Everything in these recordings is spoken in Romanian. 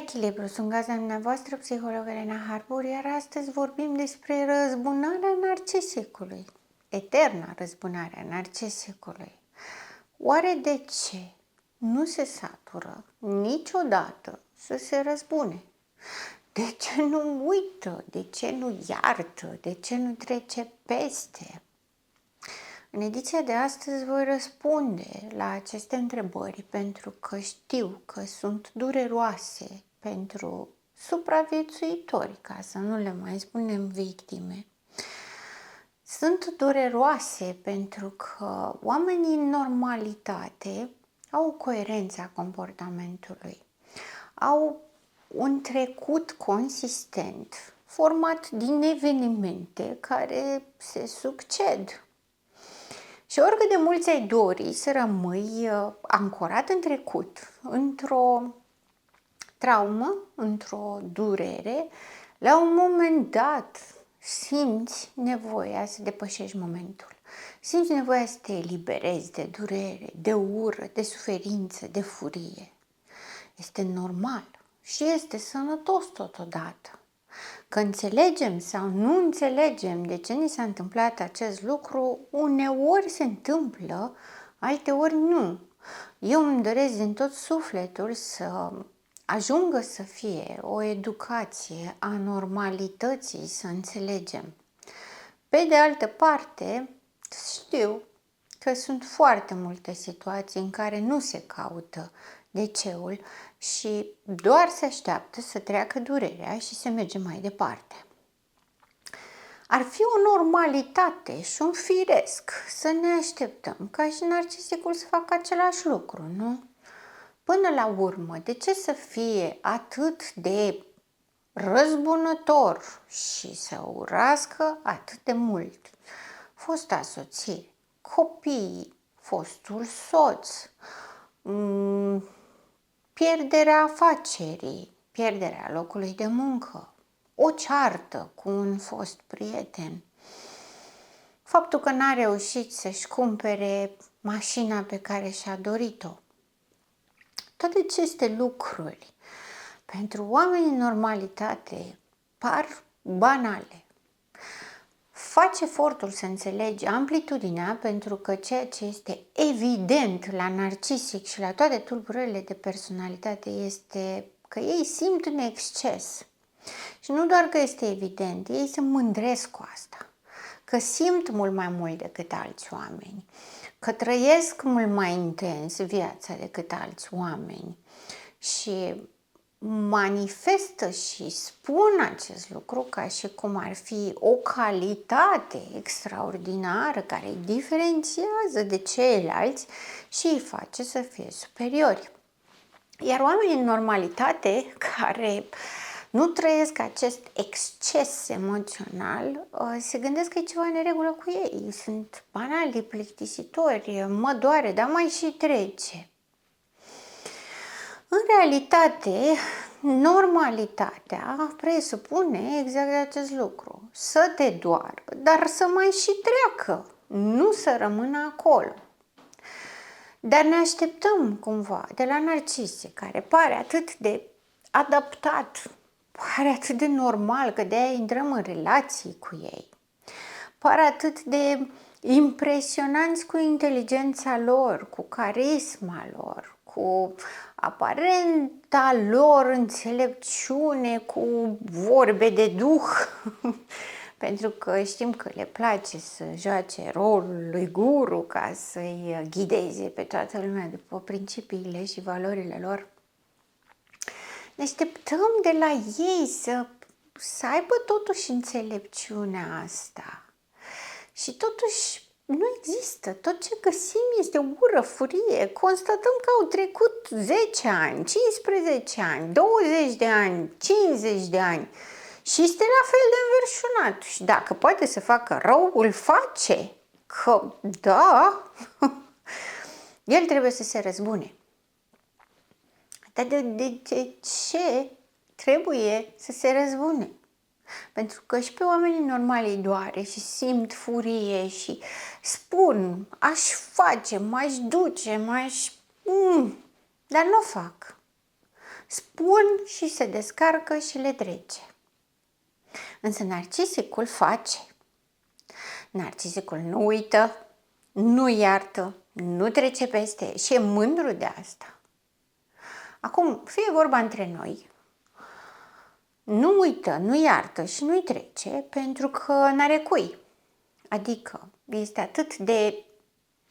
echilibru, sunt gazda dumneavoastră, psiholog Elena Harbour, iar astăzi vorbim despre răzbunarea narcisicului, eterna răzbunare a narcisicului. Oare de ce nu se satură niciodată să se răzbune? De ce nu uită? De ce nu iartă? De ce nu trece peste? În ediția de astăzi voi răspunde la aceste întrebări pentru că știu că sunt dureroase pentru supraviețuitori, ca să nu le mai spunem victime. Sunt dureroase pentru că oamenii în normalitate au o coerență a comportamentului, au un trecut consistent format din evenimente care se succed. Și oricât de mulți ai dori să rămâi ancorat în trecut, într-o traumă, într-o durere, la un moment dat simți nevoia să depășești momentul. Simți nevoia să te eliberezi de durere, de ură, de suferință, de furie. Este normal și este sănătos totodată. Că înțelegem sau nu înțelegem de ce ni s-a întâmplat acest lucru, uneori se întâmplă, alteori nu. Eu îmi doresc din tot sufletul să ajungă să fie o educație a normalității, să înțelegem. Pe de altă parte, știu că sunt foarte multe situații în care nu se caută de-ceul și doar se așteaptă să treacă durerea și să mergem mai departe. Ar fi o normalitate și un firesc să ne așteptăm ca și narcisicul să facă același lucru, nu? Până la urmă, de ce să fie atât de răzbunător și să urască atât de mult fosta soție, copiii, fostul soț, pierderea afacerii, pierderea locului de muncă, o ceartă cu un fost prieten, faptul că n-a reușit să-și cumpere mașina pe care și-a dorit-o. Toate aceste lucruri, pentru oamenii în normalitate, par banale. Faci efortul să înțelegi amplitudinea, pentru că ceea ce este evident la narcisic și la toate tulburările de personalitate este că ei simt în exces. Și nu doar că este evident, ei se mândresc cu asta. Că simt mult mai mult decât alți oameni, că trăiesc mult mai intens viața decât alți oameni și manifestă și spun acest lucru ca și cum ar fi o calitate extraordinară care îi diferențiază de ceilalți și îi face să fie superiori. Iar oamenii în normalitate care nu trăiesc acest exces emoțional, se gândesc că e ceva în neregulă cu ei. Sunt banali, plictisitori, mă doare, dar mai și trece. În realitate, normalitatea presupune exact acest lucru. Să te doară, dar să mai și treacă, nu să rămână acolo. Dar ne așteptăm cumva de la narcisic, care pare atât de adaptat, pare atât de normal, că de-aia intrăm în relații cu ei. Pare atât de impresionanți cu inteligența lor, cu carisma lor, cu aparenta lor înțelepciune, cu vorbe de duh, pentru că știm că le place să joace rolul lui guru ca să-i ghideze pe toată lumea după principiile și valorile lor. Ne așteptăm de la ei să aibă totuși înțelepciunea asta. Și totuși nu există. Tot ce găsim este ură, furie. Constatăm că au trecut 10 ani, 15 ani, 20 de ani, 50 de ani și este la fel de înverșunat. Și dacă poate să facă rău, îl face. Că da, el trebuie să se răzbune. Dar de ce trebuie să se răzbune? Pentru că și pe oamenii normali îi doare și simt furie și spun, aș face, m-aș duce, dar nu o fac. spun și se descarcă și le trece. Însă narcisicul face. Narcisicul nu uită, nu iartă, nu trece peste și e mândru de asta. Acum, fie vorba între noi, nu uită, nu iartă și nu-i trece pentru că n-are cui. Adică este atât de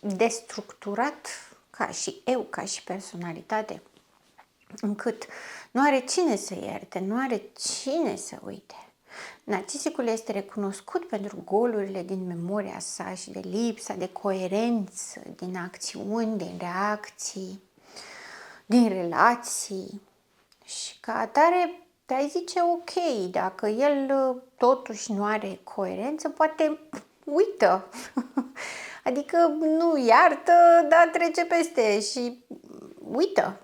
destructurat ca și eu, ca și personalitate, încât nu are cine să ierte, nu are cine să uite. Narcisicul este recunoscut pentru golurile din memoria sa și de lipsa de coerență din acțiuni, din reacții, din relații. Și ca atare te-ai zice ok, dacă el totuși nu are coerență, poate uită. Adică nu iartă, dar trece peste și uită.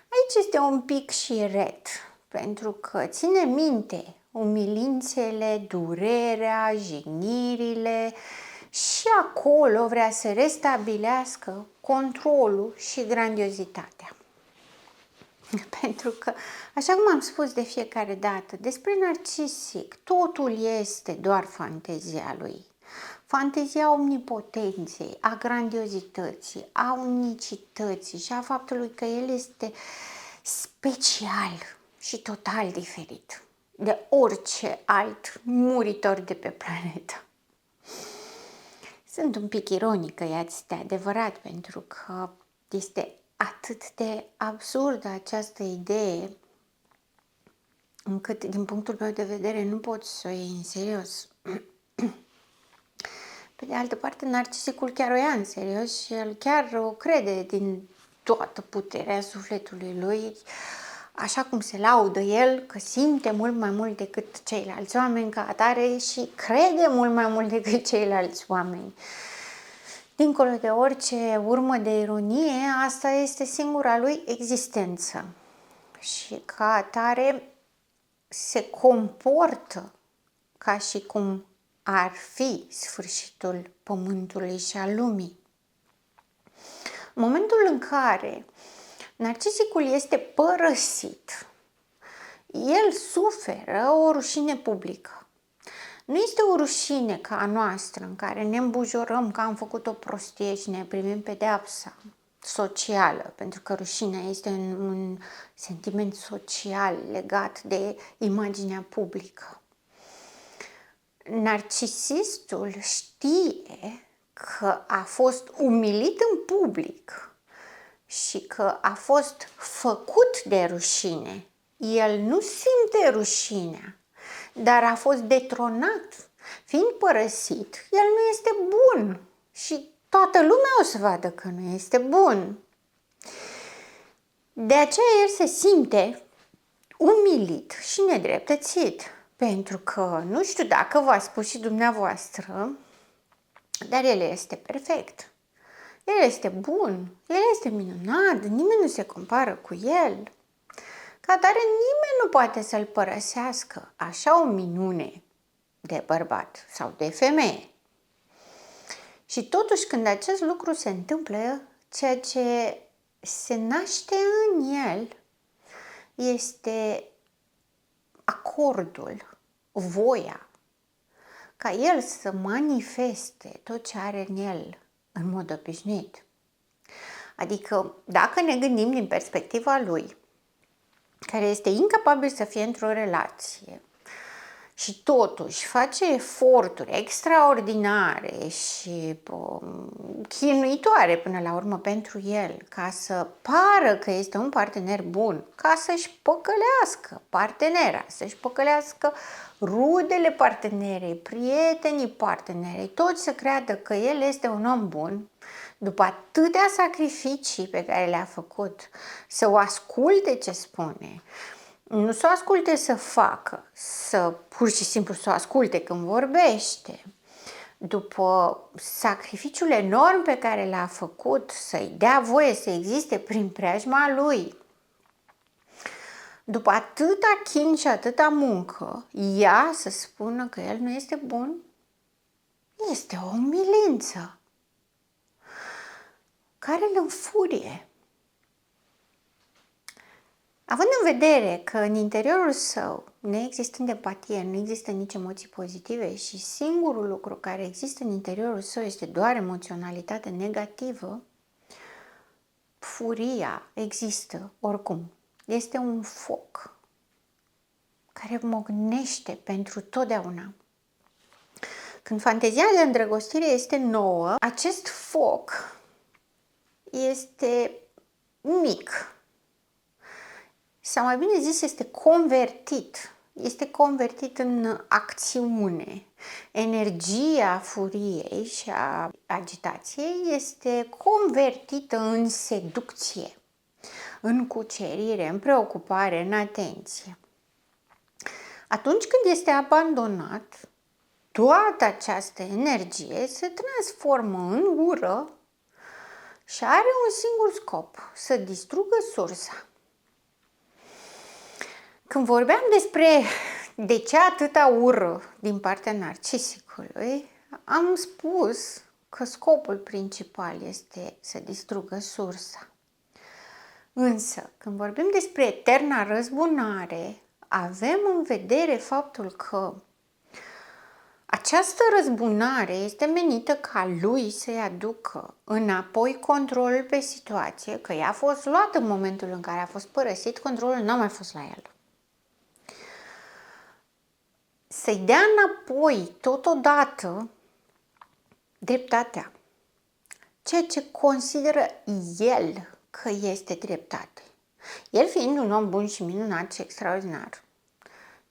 Aici este un pic și ret, pentru că ține minte umilințele, durerea, jignirile și acolo vrea să restabilească controlul și grandiozitatea. Pentru că, așa cum am spus de fiecare dată, despre narcisic, totul este doar fantezia lui. Fantezia omnipotenței, a grandiozității, a unicității și a faptului că el este special și total diferit de orice alt muritor de pe planetă. Sunt un pic ironică, este adevărat, pentru că este atât de absurdă această idee încât, din punctul meu de vedere, nu poți să o iei în serios. Pe de altă parte, narcisicul chiar o ia în serios și el chiar o crede din toată puterea sufletului lui, așa cum se laudă el, că simte mult mai mult decât ceilalți oameni ca atare și crede mult mai mult decât ceilalți oameni. Dincolo de orice urmă de ironie, asta este singura lui existență. Și ca atare se comportă ca și cum ar fi sfârșitul pământului și al lumii. În momentul în care narcisicul este părăsit, el suferă o rușine publică. Nu este o rușine ca a noastră, în care ne îmbujorăm că am făcut o prostie și ne primim pedeapsa socială, pentru că rușinea este un sentiment social legat de imaginea publică. Narcisistul știe că a fost umilit în public și că a fost făcut de rușine. El nu simte rușinea, dar a fost detronat. Fiind părăsit, el nu este bun și toată lumea o să vadă că nu este bun. De aceea el se simte umilit și nedreptățit, pentru că, nu știu dacă v-a spus și dumneavoastră, dar el este perfect. El este bun, el este minunat, nimeni nu se compară cu el. Ca atare nimeni nu poate să-l părăsească, așa o minune de bărbat sau de femeie. Și totuși când acest lucru se întâmplă, ceea ce se naște în el este acordul, voia, ca el să manifeste tot ce are în el în mod obișnuit. Adică, dacă ne gândim din perspectiva lui, care este incapabil să fie într-o relație și totuși face eforturi extraordinare și chinuitoare până la urmă pentru el, ca să pară că este un partener bun, ca să-și păcălească partenera, să-și păcălească rudele partenerei, prietenii partenerei, toți să creadă că el este un om bun, după atâtea sacrificii pe care le-a făcut, să o asculte ce spune, nu să o asculte să facă, să pur și simplu să o asculte când vorbește. După sacrificiul enorm pe care l-a făcut, să-i dea voie să existe prin preajma lui, după atâta chin și atâta muncă, ea să spună că el nu este bun, este o umilință care îl înfurie. Având în vedere că în interiorul său, neexistând empatie, nu există nici emoții pozitive și singurul lucru care există în interiorul său este doar emoționalitate negativă, furia există oricum. Este un foc care mocnește pentru totdeauna. Când fantezia de îndrăgostire este nouă, acest foc este mic. Sau mai bine zis, este convertit. Este convertit în acțiune. Energia furiei și a agitației este convertită în seducție, în cucerire, în preocupare, în atenție. Atunci când este abandonat, toată această energie se transformă în ură și are un singur scop, să distrugă sursa. Când vorbeam despre de ce atâta ură din partea narcisicului, am spus că scopul principal este să distrugă sursa. Însă, când vorbim despre eterna răzbunare, avem în vedere faptul că această răzbunare este menită ca lui să-i aducă înapoi controlul pe situație, că ea a fost luată în momentul în care a fost părăsit, controlul n-a mai fost la el. Să-i dea înapoi totodată dreptatea, ceea ce consideră el că este dreptate. El fiind un om bun și minunat și extraordinar.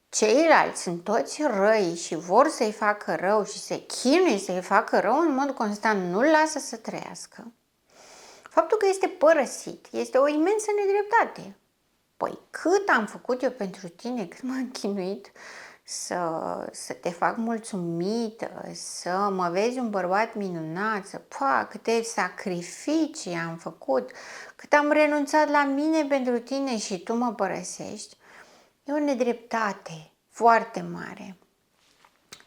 Ceilalți sunt toți răi și vor să-i facă rău și se chinuie să-i facă rău în mod constant, nu-l lasă să trăiască. Faptul că este părăsit este o imensă nedreptate. Păi cât am făcut eu pentru tine, cât m-am chinuit să te fac mulțumită, să mă vezi un bărbat minunat, câte sacrificii am făcut, cât am renunțat la mine pentru tine și tu mă părăsești. E o nedreptate foarte mare.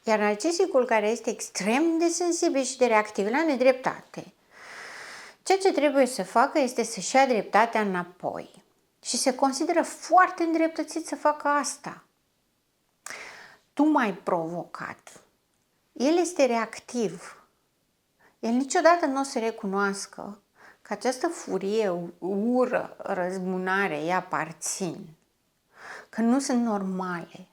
Iar narcisicul, care este extrem de sensibil și de reactiv la nedreptate, ceea ce trebuie să facă este să-și ia dreptatea înapoi. Și se consideră foarte îndreptățit să facă asta. Tu m-ai provocat. El este reactiv. El niciodată nu o să recunoască că această furie, ură, răzbunare îi aparțin. Că nu sunt normale,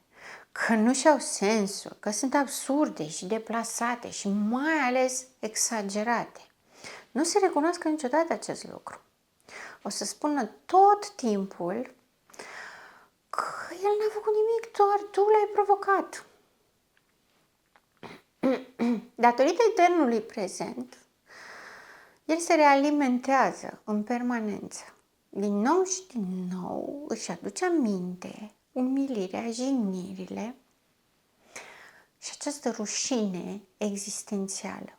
că nu și-au sensul, că sunt absurde și deplasate și mai ales exagerate. Nu se recunoască niciodată acest lucru. O să spună tot timpul că el n-a făcut nimic, doar tu l-ai provocat. Datorită eternului prezent, el se realimentează în permanență. Din nou și din nou își aduce aminte umilirea, jignirile și această rușine existențială.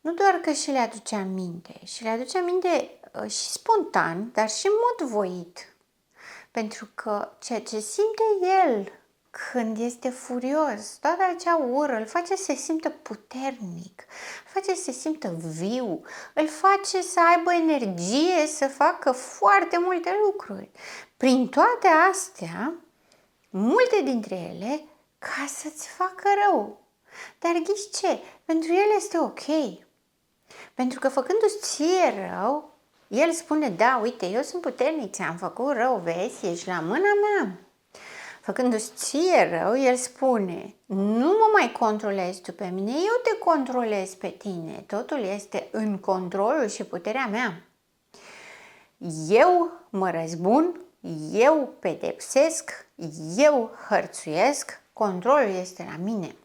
Nu doar că și le aduce aminte, și le aduce aminte și spontan, dar și în mod voit. Pentru că ceea ce simte el când este furios, toată acea ură îl face să se simtă puternic, îl face să se simtă viu, îl face să aibă energie să facă foarte multe lucruri. Prin toate astea, multe dintre ele, ca să-ți facă rău. Dar ghiși ce? Pentru el este ok. Pentru că făcându-ți ție rău, el spune, da, uite, eu sunt puternic, ți-am făcut rău, vezi, ești la mâna mea. Făcându-ți ție rău, el spune, nu mă mai controlezi tu pe mine, eu te controlez pe tine. Totul este în controlul și puterea mea. Eu mă răzbun, eu pedepsesc, eu hărțuiesc, controlul este la mine.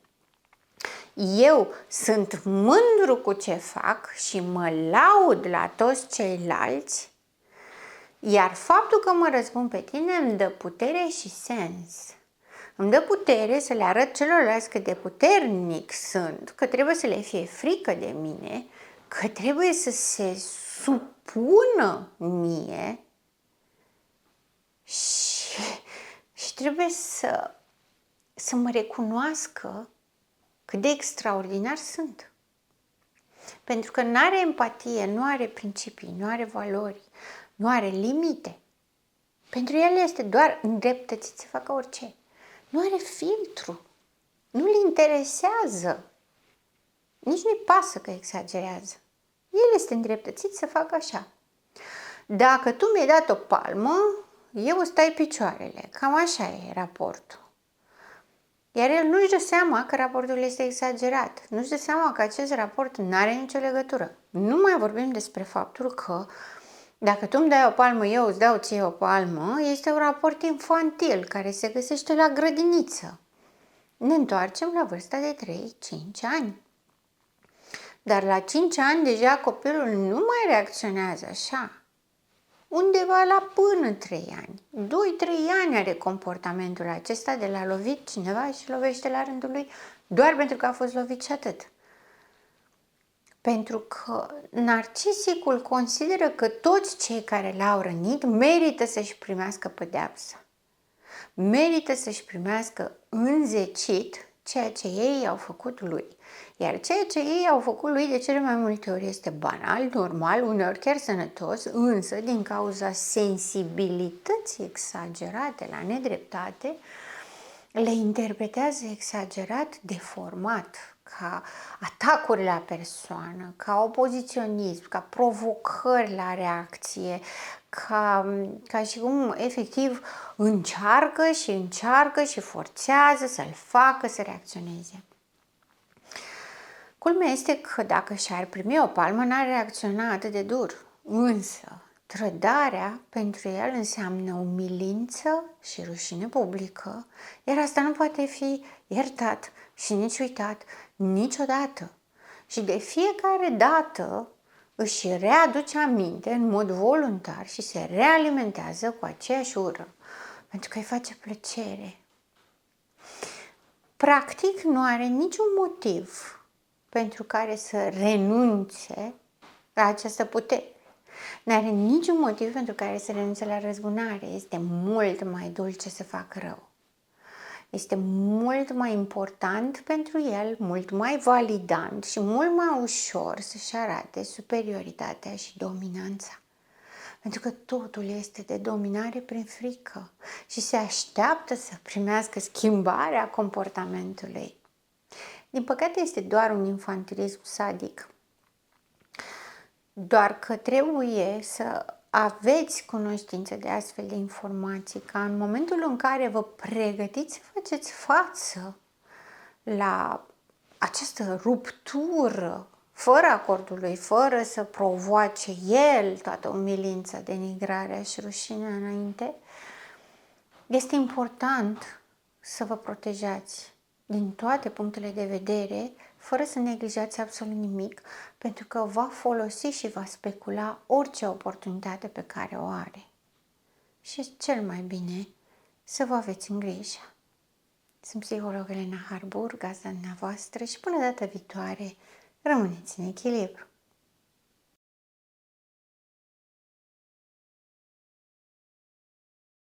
Eu sunt mândru cu ce fac și mă laud la toți ceilalți, iar faptul că mă răzbun pe tine îmi dă putere și sens. Îmi dă putere să le arăt celorlalți cât de puternic sunt, că trebuie să le fie frică de mine, că trebuie să se supună mie și trebuie să mă recunoască cât de extraordinar sunt. Pentru că nu are empatie, nu are principii, nu are valori, nu are limite. Pentru el este doar îndreptățit să facă orice. Nu are filtru. Nu-l interesează. Nici nu-i pasă că exagerează. El este îndreptățit să facă așa. Dacă tu mi-ai dat o palmă, eu îți tai picioarele. Cam așa e raportul. Iar el nu-și dă seama că raportul este exagerat. Nu-și dă seama că acest raport nu are nicio legătură. Nu mai vorbim despre faptul că dacă tu îmi dai o palmă, eu îți dau ție o palmă, este un raport infantil care se găsește la grădiniță. Ne întoarcem la vârsta de 3-5 ani. Dar la 5 ani deja copilul nu mai reacționează așa. Undeva la până 3 ani. 2-3 ani are comportamentul acesta de l-a lovit cineva și lovește la rândul lui doar pentru că a fost lovit și atât. Pentru că narcisicul consideră că toți cei care l-au rănit merită să-și primească pedeapsa. Merită să-și primească înzecit ceea ce ei au făcut lui. Iar ceea ce ei au făcut lui de cele mai multe ori este banal, normal, uneori chiar sănătos, însă din cauza sensibilității exagerate la nedreptate, le interpretează exagerat, deformat, ca atacuri la persoană, ca opoziționism, ca provocări la reacție, ca și cum efectiv încearcă și forțează să-l facă să reacționeze. Culmea este că dacă și-ar primi o palmă, n-ar reacționa atât de dur. Însă, trădarea pentru el înseamnă umilință și rușine publică, iar asta nu poate fi iertat și nici uitat niciodată. Și de fiecare dată își readuce aminte în mod voluntar și se realimentează cu aceeași ură, pentru că îi face plăcere. Practic nu are niciun motiv pentru care să renunțe la această putere. Nu are niciun motiv pentru care să renunțe la răzbunare. Este mult mai dulce să facă rău. Este mult mai important pentru el, mult mai validant și mult mai ușor să-și arate superioritatea și dominanța. Pentru că totul este de dominare prin frică și se așteaptă să primească schimbarea comportamentului. Din păcate este doar un infantilism sadic. Doar că trebuie să aveți cunoștință de astfel de informații, ca în momentul în care vă pregătiți să faceți față la această ruptură, fără acordul lui, fără să provoace el toată umilința, denigrarea și rușinea înainte, este important să vă protejați din toate punctele de vedere, fără să neglijați absolut nimic, pentru că va folosi și va specula orice oportunitate pe care o are. Și este cel mai bine să vă aveți în grijă. Sunt psiholog Elena Harbur, gazda dumneavoastră și până data viitoare, rămâneți în echilibru.